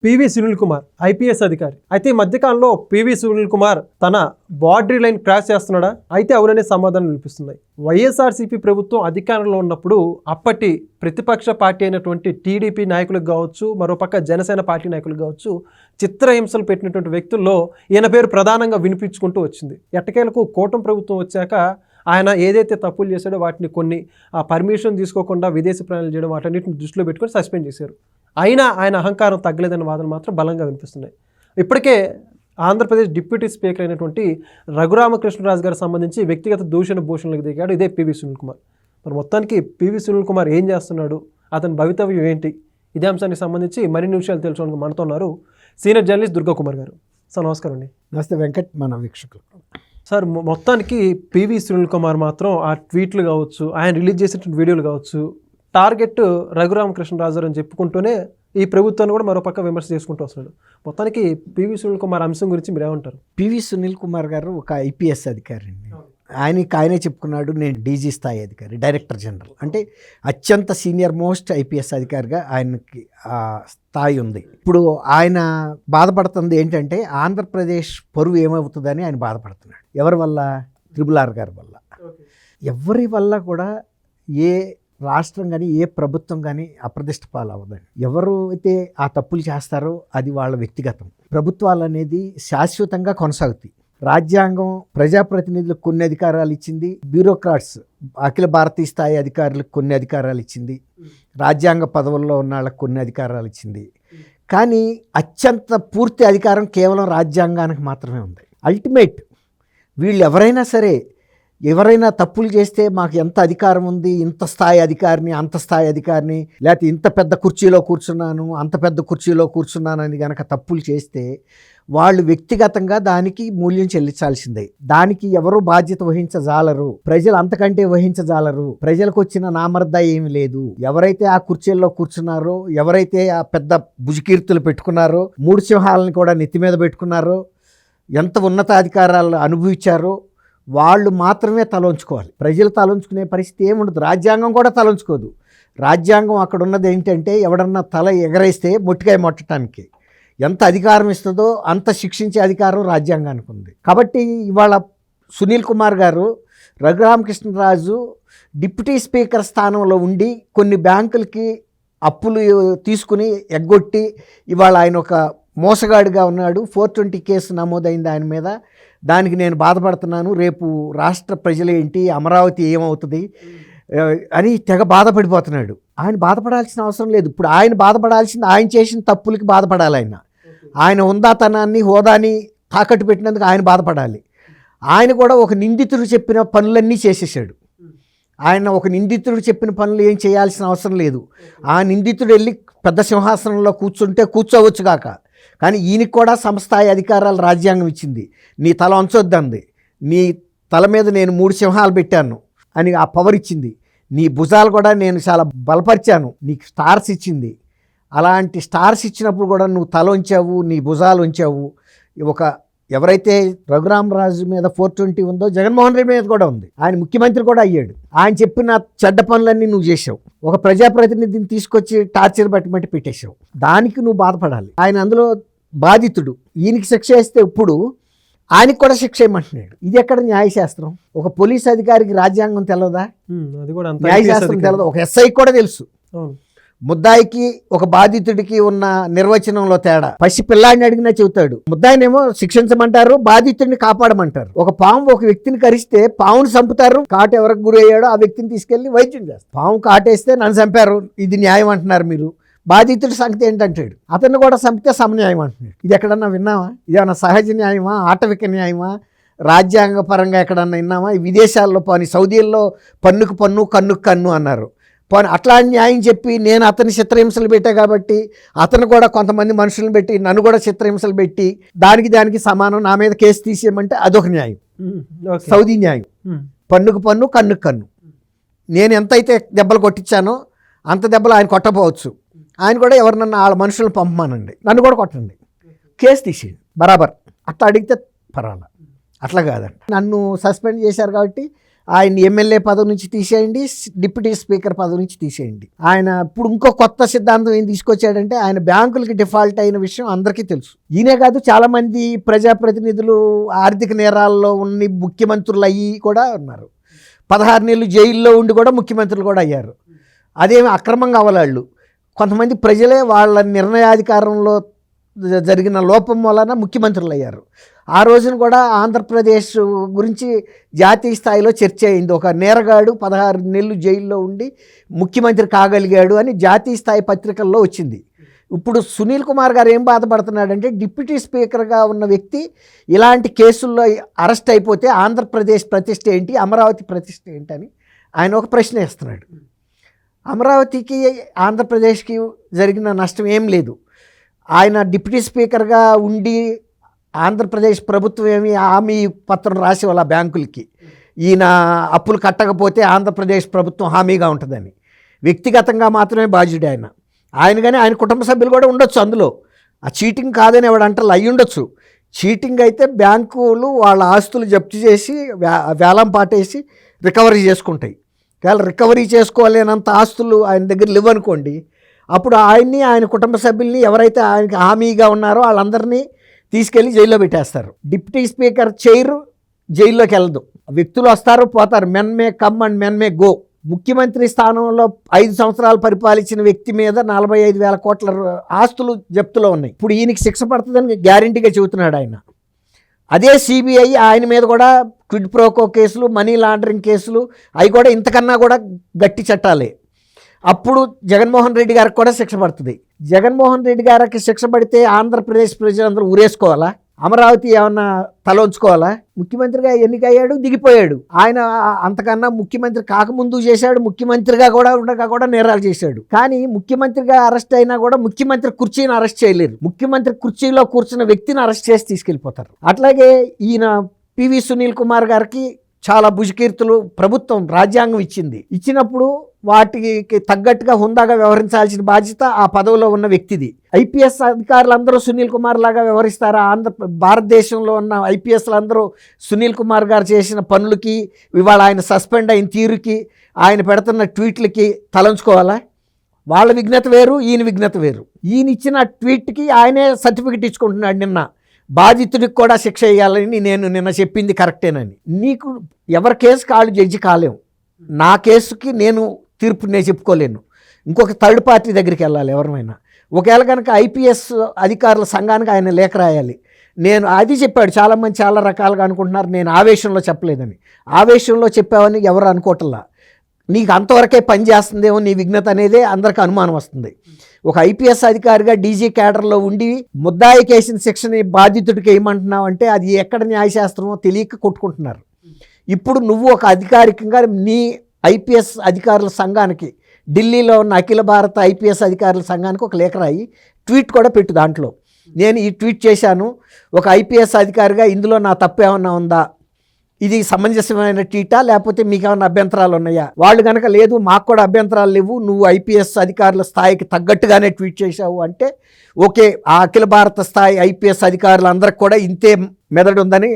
PV Sunil Kumar IPS అధికారి అయితే ఈ మధ్యకాలంలో పివి సునీల్ కుమార్ తన బార్డరీ లైన్ క్రాస్ చేస్తున్నాడా అయితే అవుననే సమాధానం వినిపిస్తున్నాయి. వైఎస్ఆర్సీపీ ప్రభుత్వం అధికారంలో ఉన్నప్పుడు అప్పటి ప్రతిపక్ష పార్టీ అయినటువంటి టీడీపీ నాయకులకు కావచ్చు, మరోపక్క జనసేన పార్టీ నాయకులకు కావచ్చు, చిత్రహింసలు పెట్టినటువంటి వ్యక్తుల్లో ఈయన పేరు ప్రధానంగా వినిపించుకుంటూ వచ్చింది. ఎట్టకేలకు కూటమి ప్రభుత్వం వచ్చాక ఆయన ఏదైతే తప్పులు చేశాడో వాటిని కొన్ని పర్మిషన్ తీసుకోకుండా విదేశీ ప్రయాణాలు చేయడం వాటన్నిటిని దృష్టిలో పెట్టుకొని సస్పెండ్ చేశారు. అయినా ఆయన అహంకారం తగ్గలేదన్న వాదన మాత్రం బలంగా వినిపిస్తున్నాయి. ఇప్పటికే ఆంధ్రప్రదేశ్ డిప్యూటీ స్పీకర్ అయినటువంటి రఘురామకృష్ణరాజు గారికి సంబంధించి వ్యక్తిగత దూషణ భూషణలకు దిగాడు ఇదే పివి సునీల్ కుమార్. మరి మొత్తానికి పివి సునీల్ కుమార్ ఏం చేస్తున్నాడు, అతని భవితవ్యం ఏంటి, ఇదే అంశానికి సంబంధించి మరిన్ని విషయాలు తెలుసుకోవడానికి మనతో ఉన్నారు సీనియర్ జర్నలిస్ట్ దుర్గా కుమార్ గారు. సార్ నమస్కారం అండి. నమస్తే వెంకట్, మన వీక్షకులు. సార్ మొత్తానికి పివి సునీల్ కుమార్ మాత్రం ఆ ట్వీట్లు కావచ్చు, ఆయన రిలీజ్ చేసినటువంటి వీడియోలు కావచ్చు, టార్గెట్ రఘురామకృష్ణరాజు అని చెప్పుకుంటూనే ఈ ప్రభుత్వాన్ని కూడా మరోపక్క విమర్శ చేసుకుంటూ వస్తున్నాడు. మొత్తానికి పివి సునీల్ కుమార్ అంశం గురించి మీరు ఏమంటారు? పివి సునీల్ కుమార్ గారు ఒక ఐపీఎస్ అధికారి అండి. ఆయనే చెప్పుకున్నాడు, నేను డీజీ స్థాయి అధికారి, డైరెక్టర్ జనరల్, అంటే అత్యంత సీనియర్ మోస్ట్ ఐపీఎస్ అధికారిగా ఆయనకి స్థాయి ఉంది. ఇప్పుడు ఆయన బాధపడుతుంది ఏంటంటే ఆంధ్రప్రదేశ్ పరువు ఏమవుతుందని ఆయన బాధపడుతున్నాడు. ఎవరి వల్ల? RRR గారి వల్ల. ఎవరి వల్ల కూడా ఏ రాష్ట్రం కానీ ఏ ప్రభుత్వం కానీ అప్రదిష్ట పాలవ్వదండి. ఎవరు అయితే ఆ తప్పులు చేస్తారో అది వాళ్ళ వ్యక్తిగతం. ప్రభుత్వాలు అనేది శాశ్వతంగా కొనసాగుతాయి. రాజ్యాంగం ప్రజాప్రతినిధులకు కొన్ని అధికారాలు ఇచ్చింది, బ్యూరోక్రాట్స్ అఖిల భారతీయ స్థాయి అధికారులకు కొన్ని అధికారాలు ఇచ్చింది, రాజ్యాంగ పదవుల్లో ఉన్న వాళ్ళకి కొన్ని అధికారాలు ఇచ్చింది. కానీ అత్యంత పూర్తి అధికారం కేవలం రాజ్యాంగానికి మాత్రమే ఉంది. అల్టిమేట్ వీళ్ళు ఎవరైనా తప్పులు చేస్తే మాకు ఎంత అధికారం ఉంది, ఇంత స్థాయి అధికారిని, అంత స్థాయి అధికారిని, లేకపోతే ఇంత పెద్ద కుర్చీలో కూర్చున్నాను, అంత పెద్ద కుర్చీలో కూర్చున్నాను అని కనుక తప్పులు చేస్తే వాళ్ళు వ్యక్తిగతంగా దానికి మూల్యం చెల్లించాల్సిందే. దానికి ఎవరు బాధ్యత వహించజాలరు, ప్రజలు అంతకంటే వహించజాలరు. ప్రజలకు వచ్చిన నామర్ద ఏమి లేదు. ఎవరైతే ఆ కుర్చీల్లో కూర్చున్నారో, ఎవరైతే ఆ పెద్ద భుజకీర్తులు పెట్టుకున్నారో, 3 సింహాలను కూడా నెత్తి మీద పెట్టుకున్నారో, ఎంత ఉన్నతాధికారాలు అనుభవించారో వాళ్ళు మాత్రమే తలంచుకోవాలి. ప్రజలు తలంచుకునే పరిస్థితి ఏముండదు. రాజ్యాంగం కూడా తలంచుకోదు. రాజ్యాంగం అక్కడ ఉన్నది ఏంటంటే ఎవడన్నా తల ఎగరేస్తే మొట్టికాయ మొట్టడానికి ఎంత అధికారం ఇస్తుందో అంత శిక్షించే అధికారం రాజ్యాంగానికి ఉంది. కాబట్టి ఇవాళ సునీల్ కుమార్ గారు, రఘురామకృష్ణరాజు డిప్యూటీ స్పీకర్ స్థానంలో ఉండి కొన్ని బ్యాంకులకి అప్పులు తీసుకుని ఎగ్గొట్టి ఇవాళ ఆయన ఒక మోసగాడిగా ఉన్నాడు. 420 కేసు నమోదైంది ఆయన మీద. దానికి నేను బాధపడుతున్నాను, రేపు రాష్ట్ర ప్రజలేంటి, అమరావతి ఏమవుతుంది అని తెగ బాధపడిపోతున్నాడు. ఆయన బాధపడాల్సిన అవసరం లేదు. ఇప్పుడు ఆయన బాధపడాల్సింది ఆయన చేసిన తప్పులకి బాధపడాలి. ఆయన హుందాతనాన్ని, హోదాని తాకట్టు పెట్టినందుకు ఆయన బాధపడాలి. ఆయన కూడా ఒక నిందితుడు చెప్పిన పనులన్నీ చేసేసాడు. ఆయన ఒక నిందితుడు చెప్పిన పనులు ఏం చేయాల్సిన అవసరం లేదు. ఆ నిందితుడు వెళ్ళి పెద్ద సింహాసనంలో కూర్చుంటే కూర్చోవచ్చు కాక, కానీ ఈయనకి కూడా సంస్థాయి అధికారాలు రాజ్యాంగం ఇచ్చింది. నీ తల వంచొద్దంది, నీ తల మీద నేను 3 సింహాలు పెట్టాను అని ఆ పవర్ ఇచ్చింది. నీ భుజాలు కూడా నేను చాలా బలపరిచాను, నీకు స్టార్స్ ఇచ్చింది. అలాంటి స్టార్స్ ఇచ్చినప్పుడు కూడా నువ్వు తల ఉంచావు, నీ భుజాలు ఉంచావు. ఎవరైతే రఘురామరాజు మీద 420 ఉందో జగన్మోహన్ రెడ్డి మీద కూడా ఉంది. ఆయన ముఖ్యమంత్రి కూడా అయ్యాడు. ఆయన చెప్పిన చెడ్డ పనులన్నీ నువ్వు చేసావు. ఒక ప్రజాప్రతినిధిని తీసుకొచ్చి టార్చర్ బట్టి పెట్టేశావు. దానికి నువ్వు బాధపడాలి. ఆయన అందులో బాధితుడు. ఈయనకి శిక్ష వేస్తే ఇప్పుడు ఆయనకి కూడా శిక్ష ఏమంటున్నాడు. ఇది ఎక్కడ న్యాయశాస్త్రం? ఒక పోలీస్ అధికారికి రాజ్యాంగం తెలియదా? న్యాయశాస్త్రం తెలియదు. ఒక ఎస్ఐకి కూడా తెలుసు. ముద్దాయికి ఒక బాధితుడికి ఉన్న నిర్వచనంలో తేడా. పసి పిల్లాడిని అడిగినా చెబుతాడు. ముద్దాయినేమో శిక్షించమంటారు, బాధితుడిని కాపాడమంటారు. ఒక పాము ఒక వ్యక్తిని కరిస్తే పామును చంపుతారు, కాటు ఎవరికి గురి అయ్యాడో ఆ వ్యక్తిని తీసుకెళ్లి వైద్యం చేస్తారు. పాము కాటేస్తే నన్ను చంపారు, ఇది న్యాయం అంటున్నారు మీరు. బాధితుడి సంగతి ఏంటంటాడు, అతన్ని కూడా చంపితే సమన్యాయం అంటున్నాడు. ఇది ఎక్కడన్నా విన్నావా? ఇదేమన్నా సహజ న్యాయమా, ఆటవిక న్యాయమా, రాజ్యాంగ పరంగా ఎక్కడన్నా విన్నామా? విదేశాల్లో పోని సౌదీల్లో పన్నుకు పన్ను, కన్నుకు కన్ను అన్నారు. పోనీ అట్లా న్యాయం చెప్పి నేను అతని చిత్రహింసలు పెట్టా కాబట్టి అతను కూడా కొంతమంది మనుషులను పెట్టి నన్ను కూడా చిత్రహింసలు పెట్టి దానికి సమానం, నా మీద కేసు తీసేయమంటే అదొక న్యాయం. సౌదీ న్యాయం. పన్నుకు పన్ను, కన్నుకు కన్ను. నేను ఎంతైతే దెబ్బలు కొట్టించానో అంత దెబ్బలు ఆయన కొట్టపోవచ్చు. ఆయన కూడా ఎవరినన్నా వాళ్ళ మనుషులను పంపమానండి, నన్ను కూడా కొట్టండి, కేసు తీసేయండి, బరాబర్. అట్లా అడిగితే పర్వాలా. అట్లా కాదండి. నన్ను సస్పెండ్ చేశారు కాబట్టి ఆయన ఎమ్మెల్యే పదవి నుంచి తీసేయండి, డిప్యూటీ స్పీకర్ పదవి నుంచి తీసేయండి. ఆయన ఇప్పుడు ఇంకో కొత్త సిద్ధాంతం ఏం తీసుకొచ్చాడంటే ఆయన బ్యాంకులకి డిఫాల్ట్ అయిన విషయం అందరికీ తెలుసు. ఈయనే కాదు చాలామంది ప్రజాప్రతినిధులు ఆర్థిక నేరాల్లో ఉన్న ముఖ్యమంత్రులు అయ్యి కూడా ఉన్నారు. 16 నెలలు జైల్లో ఉండి కూడా ముఖ్యమంత్రులు కూడా అయ్యారు. అదేమి అక్రమంగా అవ్వలాళ్ళు. కొంతమంది ప్రజలే వాళ్ళ నిర్ణయాధికారంలో జరిగిన లోపం వలన ముఖ్యమంత్రులు అయ్యారు. ఆ రోజున కూడా ఆంధ్రప్రదేశ్ గురించి జాతీయ స్థాయిలో చర్చ అయింది. ఒక నేరగాడు 16 నెలలు జైల్లో ఉండి ముఖ్యమంత్రి కాగలిగాడు అని జాతీయ స్థాయి పత్రికల్లో వచ్చింది. ఇప్పుడు సునీల్ కుమార్ గారు ఏం బాధపడుతున్నాడంటే డిప్యూటీ స్పీకర్గా ఉన్న వ్యక్తి ఇలాంటి కేసుల్లో అరెస్ట్ అయిపోతే ఆంధ్రప్రదేశ్ ప్రతిష్ట ఏంటి, అమరావతి ప్రతిష్ట ఏంటని ఆయన ఒక ప్రశ్న వేస్తున్నాడు. అమరావతికి ఆంధ్రప్రదేశ్కి జరిగిన నష్టం ఏం లేదు. ఆయన డిప్యూటీ స్పీకర్గా ఉండి ఆంధ్రప్రదేశ్ ప్రభుత్వం ఏమి హామీ పత్రం రాసి వాళ్ళ బ్యాంకులకి ఈయన అప్పులు కట్టకపోతే ఆంధ్రప్రదేశ్ ప్రభుత్వం హామీగా ఉంటుందని. వ్యక్తిగతంగా మాత్రమే బాధ్యుడు ఆయన. కానీ ఆయన కుటుంబ సభ్యులు కూడా ఉండొచ్చు అందులో. ఆ చీటింగ్ కాదని ఎవడంటారు అయ్యి ఉండొచ్చు. చీటింగ్ అయితే బ్యాంకులు వాళ్ళ ఆస్తులు జప్తు చేసి వేలం పాటేసి రికవరీ చేసుకుంటాయి. వాళ్ళు రికవరీ చేసుకోలేనంత ఆస్తులు ఆయన దగ్గర లేవనుకోండి, అప్పుడు ఆయన్ని ఆయన కుటుంబ సభ్యుల్ని ఎవరైతే ఆయనకి హామీగా ఉన్నారో వాళ్ళందరినీ తీసుకెళ్ళి జైల్లో పెట్టేస్తారు. డిప్యూటీ స్పీకర్ చైర్ జైల్లోకి వెళ్ళదు. వ్యక్తులు వస్తారు పోతారు. Men may come and men may go. ముఖ్యమంత్రి స్థానంలో 5 సంవత్సరాలు పరిపాలించిన వ్యక్తి మీద 45,000 కోట్ల ఆస్తులు జప్తులో ఉన్నాయి. ఇప్పుడు ఈయనకి శిక్ష పడుతుందని గ్యారంటీగా చెబుతున్నాడు ఆయన. అదే సిబిఐ ఆయన మీద కూడా క్విడ్ ప్రోకో కేసులు, మనీ లాండరింగ్ కేసులు అవి కూడా ఇంతకన్నా కూడా గట్టి చట్టాలే. అప్పుడు జగన్మోహన్ రెడ్డి గారికి కూడా శిక్ష పడుతుంది. జగన్మోహన్ రెడ్డి గారికి శిక్ష పడితే ఆంధ్రప్రదేశ్ ప్రజలందరూ ఊరేసుకోవాలా? అమరావతి ఏమన్నా తలంచుకోవాలా? ముఖ్యమంత్రిగా ఎన్నికయ్యాడు, దిగిపోయాడు. ఆయన అంతకన్నా ముఖ్యమంత్రి కాకముందు చేశాడు, ముఖ్యమంత్రిగా కూడా ఉండగా కూడా నేరాలు చేశాడు. కానీ ముఖ్యమంత్రిగా అరెస్ట్ అయినా కూడా ముఖ్యమంత్రి కుర్చీని అరెస్ట్ చేయలేరు. ముఖ్యమంత్రి కుర్చీలో కూర్చున్న వ్యక్తిని అరెస్ట్ చేసి తీసుకెళ్ళిపోతారు. అట్లాగే ఈయన పివి సునీల్ కుమార్ గారికి చాలా భుజకీర్తులు ప్రభుత్వం రాజ్యాంగం ఇచ్చినప్పుడు వాటికి తగ్గట్టుగా హుందాగా వ్యవహరించాల్సిన బాధ్యత ఆ పదవిలో ఉన్న వ్యక్తిది. ఐపీఎస్ అధికారులందరూ సునీల్ కుమార్ లాగా వ్యవహరిస్తారా? భారతదేశంలో ఉన్న ఐపీఎస్లు అందరూ సునీల్ కుమార్ గారు చేసిన పనులకి, ఇవాళ ఆయన సస్పెండ్ అయిన తీరుకి, ఆయన పెడుతున్న ట్వీట్లకి తలంచుకోవాలా? వాళ్ళ విఘ్నత వేరు, ఈయన విఘ్నత వేరు. ఈయన ఇచ్చిన ట్వీట్కి ఆయనే సర్టిఫికెట్ ఇచ్చుకుంటున్నాడు. నిన్న బాధితుడికి కూడా శిక్ష వేయాలని నేను నిన్న చెప్పింది కరెక్టేనని. నీకు ఎవరి కేసు కాళ్ళు జడ్జి కాలేము. నా కేసుకి నేను తీర్పు నేను చెప్పుకోలేను. ఇంకొక థర్డ్ పార్టీ దగ్గరికి వెళ్ళాలి ఎవరైనా. ఒకవేళ కనుక ఐపీఎస్ అధికారుల సంఘానికి ఆయన లేఖ రాయాలి. నేను అది చెప్పాడు. చాలామంది చాలా రకాలుగా అనుకుంటున్నారు నేను ఆవేశంలో చెప్పలేదని. ఆవేశంలో చెప్పావని ఎవరు అనుకోవట్లా. నీకు అంతవరకే పని చేస్తుందేమో నీ విఘ్నత అనేదే అందరికీ అనుమానం వస్తుంది. ఒక ఐపీఎస్ అధికారిగా డీజీ క్యాడర్లో ఉండి ముద్దాయికి వేసిన శిక్షని బాధితుడికి ఏమంటున్నావు అంటే అది ఎక్కడ న్యాయశాస్త్రమో తెలియక కొట్టుకుంటున్నారు. ఇప్పుడు నువ్వు ఒక అధికారికంగా నీ ఐపీఎస్ అధికారుల సంఘానికి, ఢిల్లీలో ఉన్న అఖిల భారత ఐపీఎస్ అధికారుల సంఘానికి ఒక లేఖ రాయి, ట్వీట్ కూడా పెట్టు. దాంట్లో నేను ఈ ట్వీట్ చేశాను, ఒక ఐపీఎస్ అధికారిగా ఇందులో నా తప్పు ఏమన్నా ఉందా, ఇది సమంజసమైన ట్వీటా, లేకపోతే మీకు ఏమైనా అభ్యంతరాలు ఉన్నాయా? వాళ్ళు కనుక లేదు మాకు కూడా అభ్యంతరాలు లేవు, నువ్వు ఐపీఎస్ అధికారుల స్థాయికి తగ్గట్టుగానే ట్వీట్ చేశావు అంటే ఓకే, ఆ అఖిల భారత స్థాయి ఐపీఎస్ అధికారులందరికి కూడా ఇంతే మెదడు ఉందని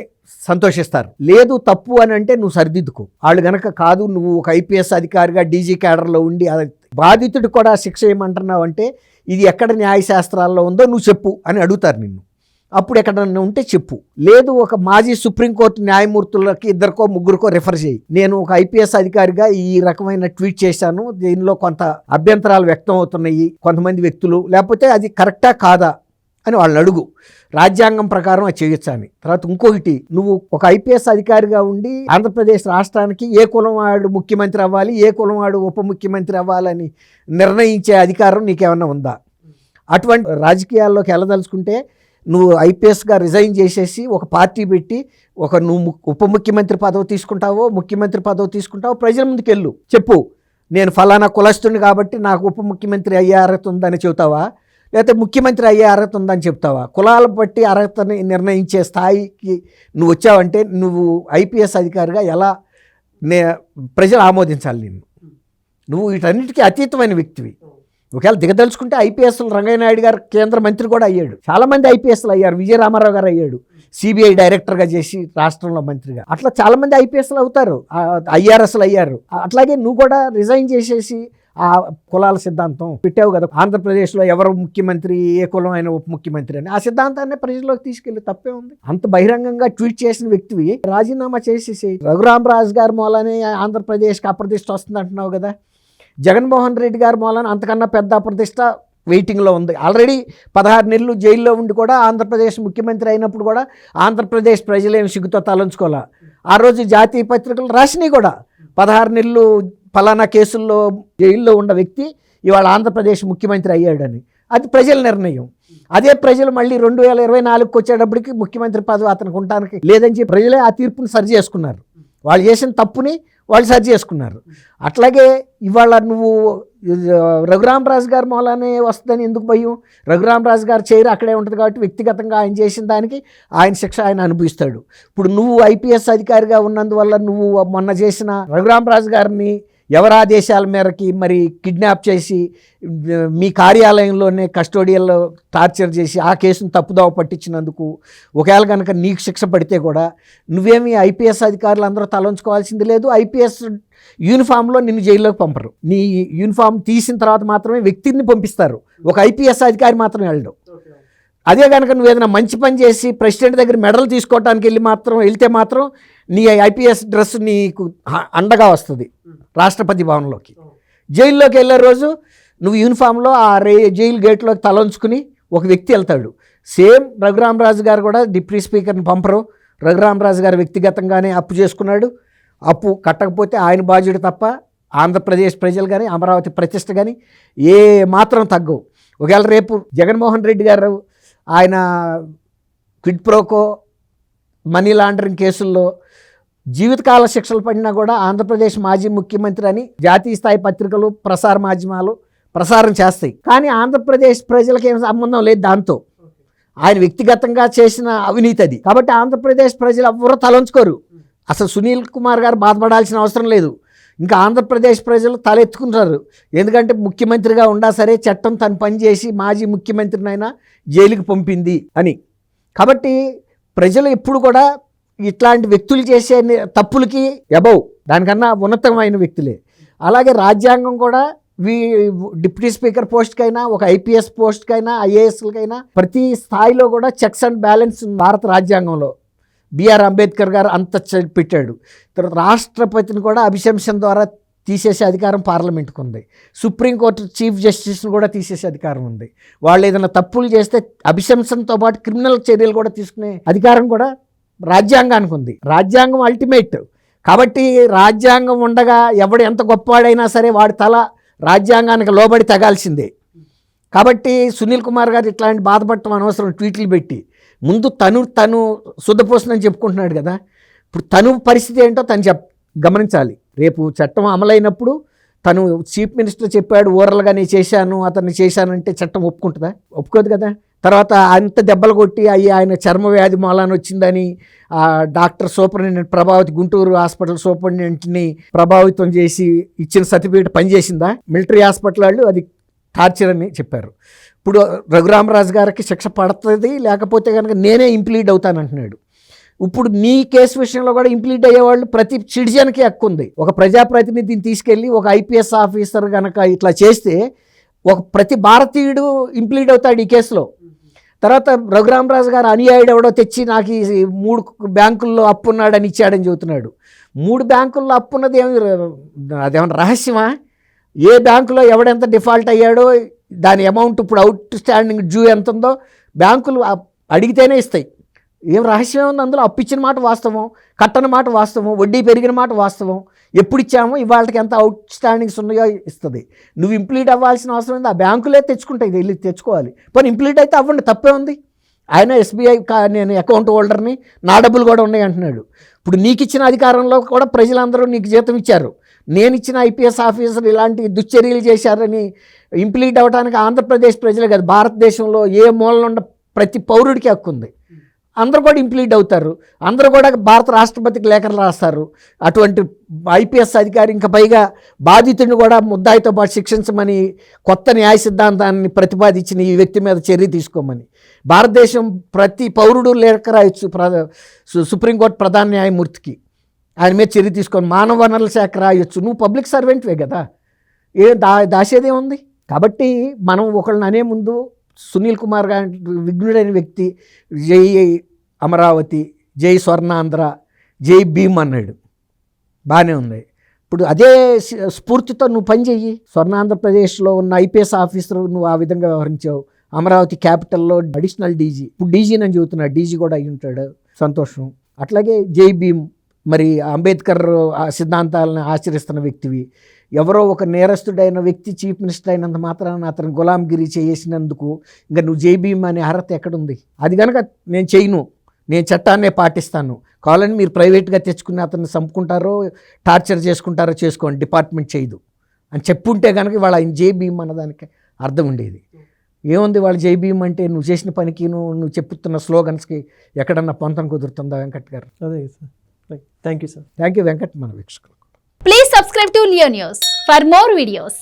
సంతోషిస్తారు. లేదు తప్పు అని అంటే నువ్వు సరిదిద్దుకో. వాళ్ళు కనుక కాదు నువ్వు ఒక ఐపీఎస్ అధికారిగా డీజీ క్యాడర్లో ఉండి బాధితుడు కూడా శిక్ష ఏమంటున్నావు అంటే ఇది ఎక్కడ న్యాయశాస్త్రాల్లో ఉందో నువ్వు చెప్పు అని అడుగుతారు నిన్ను. అప్పుడు ఎక్కడన్నా ఉంటే చెప్పు. లేదు ఒక మాజీ సుప్రీంకోర్టు న్యాయమూర్తులకి 2కో 3కో రిఫర్ చేయి. నేను ఒక ఐపీఎస్ అధికారిగా ఈ రకమైన ట్వీట్ చేశాను, దీనిలో కొంత అభ్యంతరాలు వ్యక్తం అవుతున్నాయి కొంతమంది వ్యక్తులు, లేకపోతే అది కరెక్టా కాదా అని వాళ్ళని అడుగు. రాజ్యాంగం ప్రకారం అది చేయొచ్చు అని. తర్వాత ఇంకొకటి, నువ్వు ఒక ఐపీఎస్ అధికారిగా ఉండి ఆంధ్రప్రదేశ్ రాష్ట్రానికి ఏ కులం వాడు ముఖ్యమంత్రి అవ్వాలి, ఏ కులం వాడు ఉప ముఖ్యమంత్రి అవ్వాలని నిర్ణయించే అధికారం నీకేమన్నా ఉందా? అటువంటి రాజకీయాల్లోకి వెళ్ళదలుచుకుంటే నువ్వు ఐపీఎస్గా రిజైన్ చేసేసి ఒక పార్టీ పెట్టి నువ్వు ఉప ముఖ్యమంత్రి పదవి తీసుకుంటావో ముఖ్యమంత్రి పదవి తీసుకుంటావో ప్రజల ముందుకు వెళ్ళు, చెప్పు నేను ఫలానా కులస్తుని కాబట్టి నాకు ఉప ముఖ్యమంత్రి అయ్యే అర్హత ఉందని చెబుతావా, లేకపోతే ముఖ్యమంత్రి అయ్యే అర్హత ఉందని చెప్తావా? కులాల బట్టి అర్హతని నిర్ణయించే స్థాయికి నువ్వు వచ్చావంటే నువ్వు ఐపీఎస్ అధికారిగా ఎలా ప్రజలు ఆమోదించాలి నిన్ను? నువ్వు వీటన్నిటికీ అతీతమైన వ్యక్తివి. ఒకవేళ దిగదలుచుకుంటే ఐపీఎస్లు రంగయ్య నాయుడు గారు కేంద్ర మంత్రి కూడా అయ్యాడు, చాలామంది ఐపీఎస్లు అయ్యారు, విజయ రామారావు గారు అయ్యాడు సిబిఐ డైరెక్టర్గా చేసి రాష్ట్రంలో మంత్రిగా. అట్లా చాలామంది ఐపీఎస్లు అవుతారు, ఐఆర్ఎస్లు అయ్యారు. అట్లాగే నువ్వు కూడా రిజైన్ చేసేసి ఆ కులాల సిద్ధాంతం పెట్టావు కదా, ఆంధ్రప్రదేశ్లో ఎవరు ముఖ్యమంత్రి, ఏ కులం అయిన ఉప ముఖ్యమంత్రి అని, ఆ సిద్ధాంతాన్ని ప్రజల్లోకి తీసుకెళ్ళి తప్పే ఉంది. అంత బహిరంగంగా ట్వీట్ చేసిన వ్యక్తివి రాజీనామా చేసేసి రఘురామరాజు గారి మూలనే ఆంధ్రప్రదేశ్కి అప్రతిష్ట వస్తుంది అంటున్నావు కదా. జగన్మోహన్ రెడ్డి గారి మూలన అంతకన్నా పెద్ద అప్రతిష్ట వెయిటింగ్లో ఉంది. ఆల్రెడీ 16 నెలలు జైల్లో ఉండి కూడా ఆంధ్రప్రదేశ్ ముఖ్యమంత్రి అయినప్పుడు కూడా ఆంధ్రప్రదేశ్ ప్రజలేమి సిగ్గుతో తలంచుకోవాలా. ఆ రోజు జాతీయ పత్రికలు రాసినాయి కూడా, 16 నెలలు ఫలానా కేసుల్లో జైల్లో ఉన్న వ్యక్తి ఇవాళ ఆంధ్రప్రదేశ్ ముఖ్యమంత్రి అయ్యాడని. అది ప్రజల నిర్ణయం. అదే ప్రజలు మళ్ళీ 2024కి వచ్చేటప్పటికి ముఖ్యమంత్రి పదవి అతనికి ఉండడానికి లేదని చెప్పి ప్రజలే ఆ తీర్పుని సరి చేసుకున్నారు. వాళ్ళు చేసిన తప్పుని వాళ్ళు సరి చేసుకున్నారు. అట్లాగే ఇవాళ నువ్వు రఘురామరాజు గారి మూలానే వస్తుందని ఎందుకు భయం? రఘురామరాజు గారు చైర్ అక్కడే ఉంటుంది కాబట్టి వ్యక్తిగతంగా ఆయన చేసిన దానికి ఆయన శిక్ష ఆయన అనుభవిస్తాడు. ఇప్పుడు నువ్వు ఐపీఎస్ అధికారిగా ఉన్నందువల్ల నువ్వు మొన్న చేసిన రఘురామరాజు గారిని ఎవరి ఆదేశాల మేరకి మరి కిడ్నాప్ చేసి మీ కార్యాలయంలోనే కస్టోడియల్లో టార్చర్ చేసి ఆ కేసును తప్పుదోవ పట్టించినందుకు ఒకవేళ కనుక నీకు శిక్ష పడితే కూడా నువ్వేమి ఐపీఎస్ అధికారులు అందరూ తలంచుకోవాల్సింది లేదు. ఐపీఎస్ యూనిఫామ్లో నిన్ను జైల్లోకి పంపరు. నీ యూనిఫామ్ తీసిన తర్వాత మాత్రమే వ్యక్తిని పంపిస్తారు, ఒక ఐపీఎస్ అధికారి మాత్రం వెళ్ళడం. అదే కనుక నువ్వు ఏదైనా మంచి పని చేసి ప్రెసిడెంట్ దగ్గర మెడల్ తీసుకోవడానికి వెళ్తే మాత్రం నీ ఐపీఎస్ డ్రెస్ నీకు అండగా వస్తుంది రాష్ట్రపతి భవన్లోకి. జైల్లోకి వెళ్ళే రోజు నువ్వు యూనిఫామ్లో ఆ జైలు గేట్లోకి తలంచుకుని ఒక వ్యక్తి వెళ్తాడు. సేమ్ రఘురామరాజు గారు కూడా డిప్యూటీ స్పీకర్ని పంపరు. రఘురామరాజు గారు వ్యక్తిగతంగానే అప్పు చేసుకున్నాడు. అప్పు కట్టకపోతే ఆయన బాధ్యుడు తప్ప ఆంధ్రప్రదేశ్ ప్రజలు కానీ అమరావతి ప్రతిష్ట కానీ ఏ మాత్రం తగ్గవు. ఒకవేళ రేపు జగన్మోహన్ రెడ్డి గారు ఆయన క్విడ్ ప్రోకో మనీ లాండరింగ్ కేసుల్లో జీవితకాల శిక్షలు పడినా కూడా ఆంధ్రప్రదేశ్ మాజీ ముఖ్యమంత్రి అని జాతీయ స్థాయి పత్రికలు ప్రసార మాధ్యమాలు ప్రసారం చేస్తాయి. కానీ ఆంధ్రప్రదేశ్ ప్రజలకు ఏం సంబంధం లేదు దాంతో. ఆయన వ్యక్తిగతంగా చేసిన అవినీతి అది. కాబట్టి ఆంధ్రప్రదేశ్ ప్రజలు ఎవరూ తలంచుకోరు. అసలు సునీల్ కుమార్ గారు బాధపడాల్సిన అవసరం లేదు. ఇంకా ఆంధ్రప్రదేశ్ ప్రజలు తలెత్తుకుంటారు. ఎందుకంటే ముఖ్యమంత్రిగా ఉండా సరే చట్టం తను పనిచేసి మాజీ ముఖ్యమంత్రినైనా జైలుకి పంపింది అని. కాబట్టి ప్రజలు ఎప్పుడు కూడా ఇట్లాంటి వ్యక్తులు చేసే తప్పులకి అబౌవ్, దానికన్నా ఉన్నతమైన వ్యక్తులే. అలాగే రాజ్యాంగం కూడా డిప్యూటీ స్పీకర్ పోస్ట్కైనా ఒక ఐపీఎస్ పోస్ట్కైనా ఐఏఎస్లకైనా ప్రతి స్థాయిలో కూడా చెక్స్ అండ్ బ్యాలెన్స్ భారత రాజ్యాంగంలో బిఆర్ అంబేద్కర్ గారు అంత పెట్టాడు. తర్వాత రాష్ట్రపతిని కూడా అభిశంసన ద్వారా తీసేసే అధికారం పార్లమెంట్కి ఉంది. సుప్రీంకోర్టు చీఫ్ జస్టిస్ని కూడా తీసేసే అధికారం ఉంది. వాళ్ళు ఏదైనా తప్పులు చేస్తే అభిశంసనతో పాటు క్రిమినల్ చర్యలు కూడా తీసుకునే అధికారం కూడా రాజ్యాంగానికి ఉంది. రాజ్యాంగం అల్టిమేట్. కాబట్టి రాజ్యాంగం ఉండగా ఎవడు ఎంత గొప్పవాడైనా సరే వాడి తల రాజ్యాంగానికి లోబడి తగాల్సిందే. కాబట్టి సునీల్ కుమార్ గారు ఇట్లాంటి బాధపడటం అనవసరం. ట్వీట్లు పెట్టి ముందు తను శుద్ధపోస్తుందని చెప్పుకుంటున్నాడు కదా. ఇప్పుడు తను పరిస్థితి ఏంటో తను గమనించాలి. రేపు చట్టం అమలైనప్పుడు తను చీఫ్ మినిస్టర్ చెప్పాడు ఓరల్గా నేను చేశాను, అతన్ని చేశానంటే చట్టం ఒప్పుకుంటుందా? ఒప్పుకోదు కదా. తర్వాత అంత దెబ్బలు కొట్టి ఆయన చర్మ వ్యాధి మూలాన వచ్చిందని డాక్టర్ సూపరింటెండెంట్ ప్రభావిత గుంటూరు హాస్పిటల్ సూపరింటెండెంట్ని ప్రభావితం చేసి ఇచ్చిన సర్టిఫికేట్ పనిచేసిందా? మిలిటరీ హాస్పిటల్ వాళ్ళు అది టార్చర్ అని చెప్పారు. ఇప్పుడు రఘురామరాజు గారికి శిక్ష పడుతుంది, లేకపోతే కనుక నేనే ఇంప్లీడ్ అవుతానంటున్నాడు. ఇప్పుడు నీ కేసు విషయంలో కూడా ఇంప్లీడ్ అయ్యేవాళ్ళు ప్రతి సిటిజన్కి హక్కు ఉంది. ఒక ప్రజాప్రతినిధిని తీసుకెళ్ళి ఒక ఐపీఎస్ ఆఫీసర్ కనుక ఇట్లా చేస్తే ఒక ప్రతి భారతీయుడు ఇంప్లీడ్ అవుతాడు ఈ కేసులో. తర్వాత రఘురామరాజు గారు అనుయాయుడు ఎవడో తెచ్చి నాకు ఈ 3 బ్యాంకుల్లో అప్పు ఉన్నాడని ఇచ్చాడని చెబుతున్నాడు. 3 బ్యాంకుల్లో అప్పు ఉన్నది అదేమన్నా రహస్యమా? ఏ బ్యాంకులో ఎవడెంత డిఫాల్ట్ అయ్యాడో దాని అమౌంట్ ఇప్పుడు అవుట్ స్టాండింగ్ డ్యూ ఎంత ఉందో బ్యాంకులు అడిగితేనే ఇస్తాయి. ఏం రహస్యం ఉంది అందులో? అప్పు ఇచ్చిన మాట వాస్తవం, కట్టని మాట వాస్తవం, వడ్డీ పెరిగిన మాట వాస్తవం. ఎప్పుడు ఇచ్చామో ఇవాళకి ఎంత అవుట్ స్టాండింగ్స్ ఉన్నాయో ఇస్తుంది. నువ్వు ఇంప్లీట్ అవ్వాల్సిన అవసరం ఉంది. ఆ బ్యాంకులే తెచ్చుకుంటాయి, వెళ్ళి తెచ్చుకోవాలి. పోనీ ఇంప్లీట్ అయితే అవ్వండి, తప్పే ఉంది. ఆయన ఎస్బీఐ నేను అకౌంట్ హోల్డర్ని, నా డబ్బులు కూడా ఉన్నాయి అంటున్నాడు. ఇప్పుడు నీకు ఇచ్చిన అధికారంలో కూడా ప్రజలందరూ నీకు జీతం ఇచ్చారు. నేను ఇచ్చిన ఐపీఎస్ ఆఫీసర్ ఇలాంటి దుశ్చర్యలు చేశారని ఇంప్లీట్ అవ్వడానికి ఆంధ్రప్రదేశ్ ప్రజలే కాదు భారతదేశంలో ఏ మూలనుండ ప్రతి పౌరుడికి హక్కు ఉంది. అందరూ కూడా ఇంప్లీడ్ అవుతారు, అందరూ కూడా భారత రాష్ట్రపతికి లేఖలు రాస్తారు. అటువంటి ఐపీఎస్ అధికారి ఇంకా పైగా బాధితుడిని కూడా ముద్దాయితో పాటు శిక్షించమని కొత్త న్యాయ సిద్ధాంతాన్ని ప్రతిపాదించిన ఈ వ్యక్తి మీద చర్య తీసుకోమని భారతదేశం ప్రతి పౌరుడు లేఖ రాయొచ్చు సుప్రీంకోర్టు ప్రధాన న్యాయమూర్తికి, ఆయన మీద చర్య తీసుకొని మానవ వనరుల శాఖ రాయొచ్చు. నువ్వు పబ్లిక్ సర్వెంట్వే కదా, దాసేదే ఉంది. కాబట్టి మనం ఒకళ్ళని అనే ముందు సునీల్ కుమార్ గారి విఘ్నుడైన వ్యక్తి జై అమరావతి, జై స్వర్ణాంధ్ర, జై భీమ్ అన్నాడు, బాగానే ఉంది. ఇప్పుడు అదే స్ఫూర్తితో నువ్వు పని చెయ్యి. స్వర్ణాంధ్రప్రదేశ్లో ఉన్న ఐపీఎస్ ఆఫీసర్ నువ్వు ఆ విధంగా వ్యవహరించావు. అమరావతి క్యాపిటల్లో అడిషనల్ డీజీ, ఇప్పుడు డీజీ అని చెబుతున్నాడు, డీజీ కూడా అయి ఉంటాడు, సంతోషం. అట్లాగే జై భీమ్, మరి అంబేద్కర్ సిద్ధాంతాలను ఆచరిస్తున్న వ్యక్తివి. ఎవరో ఒక నేరస్తుడైన వ్యక్తి చీఫ్ మినిస్టర్ అయినంత మాత్రాన అతను గులాంగిరి చేసినందుకు ఇంకా నువ్వు జై భీమ్ అనే అర్హత ఎక్కడుంది? అది కనుక నేను చేయను, నేను చట్టాన్నే పాటిస్తాను, కావాలని మీరు ప్రైవేట్గా తెచ్చుకుని అతన్ని చంపుకుంటారో టార్చర్ చేసుకుంటారో చేసుకోండి, డిపార్ట్మెంట్ చేయదు అని చెప్పుంటే కనుక వాళ్ళ ఆయన జై భీమ్ అన్నదానికి అర్థం ఉండేది. ఏముంది వాళ్ళు జై భీమ్ అంటే నువ్వు చేసిన పనికి నువ్వు చెప్పుతున్న స్లోగన్స్కి ఎక్కడన్నా పొంతం కుదురుతుందా వెంకట్ గారు? అదే sir. Thank you sir. Thank you Venkat. మన వీక్షకులు Please subscribe to Leo News for more videos.